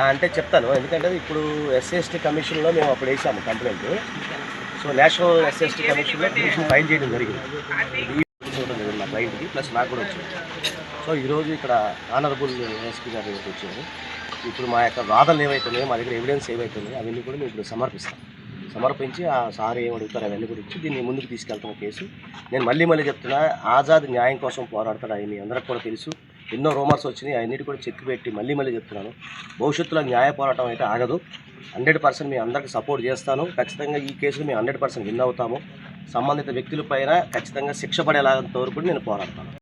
అంటే చెప్తాను. ఎందుకంటే ఇప్పుడు ఎస్సీ, ఎస్టీ కమిషన్‌లో మేము అప్పుడు వేసాము complaint. So, national SC, ST కమిషన్‌లో పిటిషన్ ఫైల్ చేయడం జరిగింది. ఇది చూడడం జరిగింది మా క్లయింట్‌కి, ప్లస్ నాకు కూడా వచ్చింది. సో, ఈరోజు ఇక్కడ ఆనరబుల్ ఎస్పీ గారి దగ్గరికి వచ్చాము. ఇప్పుడు మా యొక్క వాదనలు ఏవైతే ఉన్నాయో, మా దగ్గర ఎవిడెన్స్ ఏవైతే ఉన్నాయో అవన్నీ కూడా మేము ఇప్పుడు సమర్పిస్తాం. సమర్పించి ఆ సార్ ఏమి అడుగుతారో అవన్నీ కూడా ఇచ్చి దీన్ని ముందుకు తీసుకెళ్తాం కేసు. నేను మళ్ళీ చెప్తున్నా, ఆజాద్ న్యాయం కోసం పోరాడతాడు. ఆయన మీ అందరికి కూడా తెలుసు. ఎన్నో రూమర్స్ వచ్చినాయి, అవన్నిటి కూడా చెక్ పెట్టి మళ్ళీ చెప్తున్నాను, భవిష్యత్తులో న్యాయ పోరాటం అయితే ఆగదు. 100% మీ అందరికి సపోర్ట్ చేస్తాను. ఖచ్చితంగా ఈ కేసులో మేము 100% విన్ అవుతాము. సంబంధిత వ్యక్తులపైన ఖచ్చితంగా శిక్ష పడేలాగంత వరకు కూడా నేను పోరాడతాను.